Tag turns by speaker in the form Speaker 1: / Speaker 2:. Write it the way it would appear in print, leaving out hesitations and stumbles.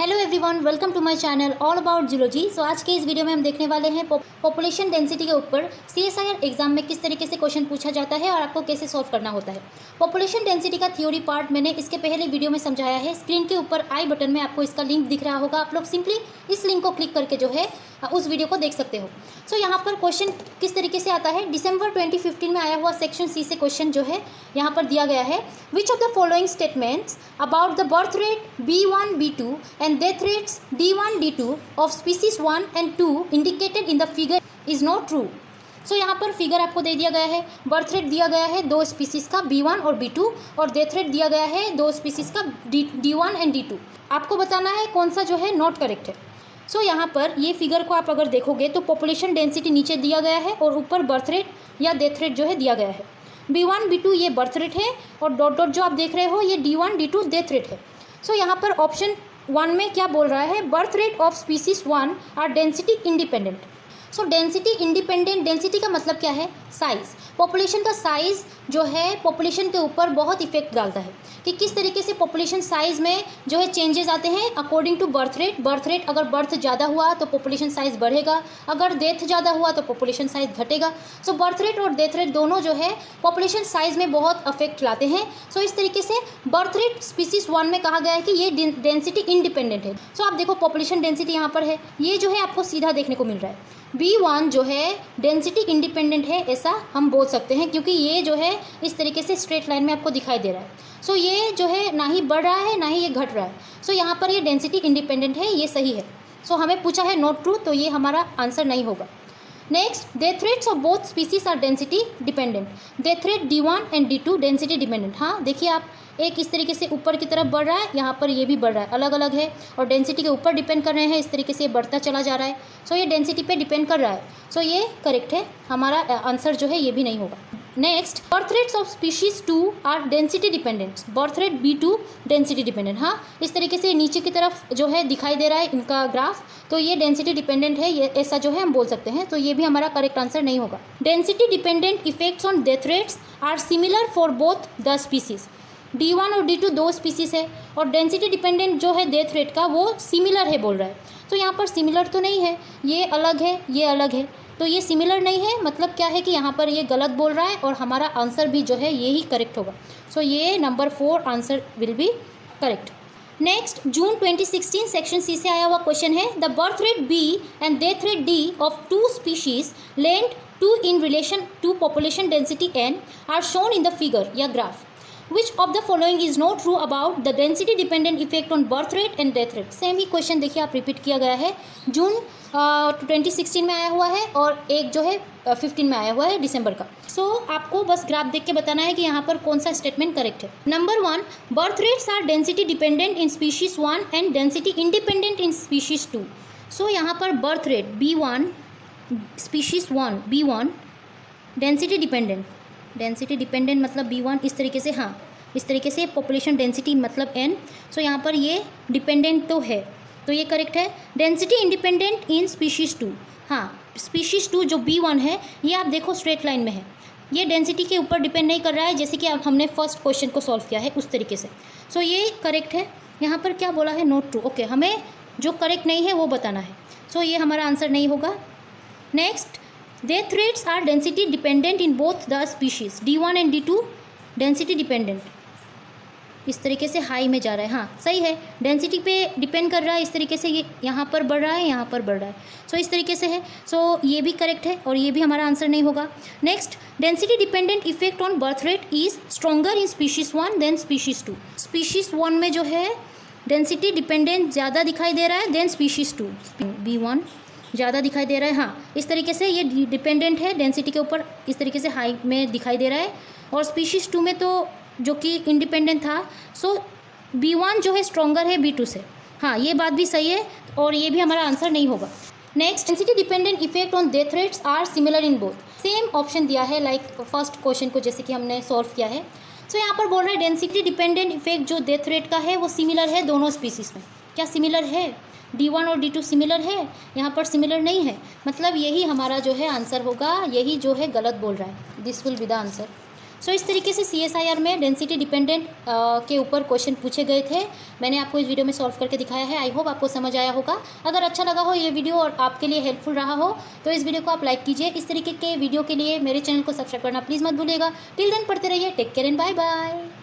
Speaker 1: Hello everyone, welcome to my channel all about geology. So आज के इस video में हम देखने वाले हैं पॉपुलेशन डेंसिटी के ऊपर सीएसआईआर एग्जाम में किस तरीके से क्वेश्चन पूछा जाता है और आपको कैसे सॉल्व करना होता है। पॉपुलेशन डेंसिटी का थ्योरी पार्ट मैंने इसके पहले वीडियो में समझाया है। स्क्रीन के ऊपर आई बटन में आपको इसका लिंक दिख रहा होगा, आप लोग सिंपली इस लिंक को क्लिक करके जो है उस वीडियो को देख सकते हो। सो यहाँ पर क्वेश्चन किस तरीके से आता है, दिसंबर 2015 में आया हुआ सेक्शन सी से क्वेश्चन जो है यहाँ पर दिया गया है। Which of the following statements about the birth rate B1 B2 and death rates D1 D2 of species 1 and 2 indicated in the figure is not true। सो यहाँ पर फिगर आपको दे दिया गया है, बर्थ रेट दिया गया है दो स्पीसीज़ का B1 और B2 और डेथ रेट दिया गया है दो स्पीसीज़ का D1 एंड D2। आपको बताना है कौन सा जो है नॉट करेक्ट है। सो यहाँ पर ये फिगर को आप अगर देखोगे तो पॉपुलेशन डेंसिटी नीचे दिया गया है और ऊपर बर्थ रेट या डेथ रेट जो है दिया गया है। B1 B2 ये बर्थ रेट है और डॉट डॉट जो आप देख रहे हो ये D1 D2 डेथ रेट है। सो यहाँ पर ऑप्शन 1 में क्या बोल रहा है, birth rate of species 1 are density independent. So density independent, density का मतलब क्या है, साइज़। पॉपुलेशन का साइज़ जो है पॉपुलेशन के ऊपर बहुत इफेक्ट डालता है कि किस तरीके से पॉपुलेशन साइज़ में जो है चेंजेस आते हैं according to birth rate. Birth rate अगर बर्थ ज़्यादा हुआ तो पॉपुलेशन साइज़ बढ़ेगा, अगर डेथ ज़्यादा हुआ तो पॉपुलेशन साइज़ घटेगा। सो बर्थ रेट और डेथ रेट दोनों जो है पॉपुलेशन साइज़ में बहुत अफेक्ट लाते हैं। सो इस तरीके से बर्थ रेट स्पीसीज 1 में कहा गया है कि ये डेंसिटी इंडिपेंडेंट है। सो आप देखो पॉपुलेशन डेंसिटी यहाँ पर है, ये जो है आपको सीधा देखने को मिल रहा है। B1 जो है डेंसिटी इंडिपेंडेंट है ऐसा हम बोल सकते हैं क्योंकि ये जो है इस तरीके से स्ट्रेट लाइन में आपको दिखाई दे रहा है। सो ये जो है ना ही बढ़ रहा है ना ही ये घट रहा है। सो यहाँ पर ये डेंसिटी इंडिपेंडेंट है, ये सही है। सो हमें पूछा है नॉट ट्रू, तो ये हमारा आंसर नहीं होगा। Next, death rates of both species are density dependent. Death rate D1 and D2 density dependent. हाँ देखिए आप, एक इस तरीके से ऊपर की तरफ बढ़ रहा है, यहाँ पर ये भी बढ़ रहा है, अलग अलग है और डेंसिटी के ऊपर डिपेंड कर रहे हैं। इस तरीके से बढ़ता चला जा रहा है। सो ये डेंसिटी पे डिपेंड कर रहा है। सो ये करेक्ट है, हमारा आंसर जो है ये भी नहीं होगा। Next, birth rates of species 2 are density dependent. Birth rate B2 density dependent. हाँ इस तरीके से नीचे की तरफ जो है दिखाई दे रहा है इनका ग्राफ, तो ये डेंसिटी डिपेंडेंट है, ये ऐसा जो है हम बोल सकते हैं। तो ये भी हमारा करेक्ट आंसर नहीं होगा। Density dependent effects on death rates are similar for both the species. D1 और D2 दो स्पीसीज है और डेंसिटी डिपेंडेंट जो है डेथ रेट का वो सिमिलर है बोल रहा है। तो यहाँ पर सिमिलर तो नहीं है, ये अलग है ये अलग है, तो ये सिमिलर नहीं है। मतलब क्या है कि यहाँ पर ये गलत बोल रहा है और हमारा आंसर भी जो है यही करेक्ट होगा। सो ये number 4 answer will be correct. Next, June 2016 section C से आया हुआ क्वेश्चन है, the birth rate B and death rate D of 2 species lend 2 in relation to population density N are shown in the figure या graph. Which of the following is not true about the density dependent effect on birth rate and death rate। Same he question देखिए आप, repeat किया गया है। जून 2016 में आया हुआ है और एक जो है 15 में आया हुआ है दिसंबर का। सो आपको बस ग्राफ देख के बताना है कि यहाँ पर कौन सा स्टेटमेंट करेक्ट है। Number 1, birth rates are density dependent in species 1 and density independent in species 2। So यहाँ पर birth rate B1 species 1 B1 density dependent, density dependent मतलब B1 इस तरीके से, हाँ इस तरीके से पॉपुलेशन डेंसिटी मतलब N। सो यहाँ पर ये डिपेंडेंट तो है, तो ये करेक्ट है। डेंसिटी इंडिपेंडेंट इन स्पीशीज़ 2, हाँ स्पीशीज़ 2 जो B1 है ये आप देखो स्ट्रेट लाइन में है, ये डेंसिटी के ऊपर डिपेंड नहीं कर रहा है जैसे कि अब हमने फर्स्ट क्वेश्चन को सॉल्व किया है उस तरीके से। सो ये करेक्ट है। यहाँ पर क्या बोला है, नॉट ट्रू। ओके, हमें जो करेक्ट नहीं है वो बताना है। सो ये हमारा आंसर नहीं होगा। Next, death rates are density dependent in both the species D1 and D2 density dependent. इस तरीके से हाई में जा रहा है, हाँ सही है, डेंसिटी पे डिपेंड कर रहा है। इस तरीके से ये यहाँ पर बढ़ रहा है, यहाँ पर बढ़ रहा है। सो इस तरीके से है। सो ये भी करेक्ट है और ये भी हमारा आंसर नहीं होगा। Next, density dependent effect on birth rate is stronger in species 1 than species 2। Species 1 में जो है डेंसिटी डिपेंडेंट ज़्यादा दिखाई दे रहा है देन स्पीशीज 2। B1 ज़्यादा दिखाई दे रहा है, हाँ इस तरीके से ये डिपेंडेंट है डेंसिटी के ऊपर, इस तरीके से हाई में दिखाई दे रहा है। और स्पीशीज़ 2 में तो जो कि इंडिपेंडेंट था। सो B1 जो है स्ट्रॉन्गर है B2 से, हाँ ये बात भी सही है और ये भी हमारा आंसर नहीं होगा। Next, density dependent effect on death rates are similar in both. Same option दिया है लाइक फर्स्ट क्वेश्चन को जैसे कि हमने सॉल्व किया है। सो यहाँ पर बोल रहा है डेंसिटी डिपेंडेंट इफेक्ट जो डेथ रेट का है वो सिमिलर है दोनों स्पीसीज़ में। क्या सिमिलर है? D1 और D2 सिमिलर है, यहाँ पर सिमिलर नहीं है, मतलब यही हमारा जो है आंसर होगा, यही जो है गलत बोल रहा है। This will be the answer. So इस तरीके से CSIR में डेंसिटी डिपेंडेंट के ऊपर क्वेश्चन पूछे गए थे। मैंने आपको इस वीडियो में सॉल्व करके दिखाया है। आई होप आपको समझ आया होगा। अगर अच्छा लगा हो ये वीडियो और आपके लिए हेल्पफुल रहा हो तो इस वीडियो को आप लाइक कीजिए। इस तरीके के वीडियो के लिए मेरे चैनल को सब्सक्राइब करना प्लीज़ मत भूलिएगा। टिल देन पढ़ते रहिए। Take care and bye bye.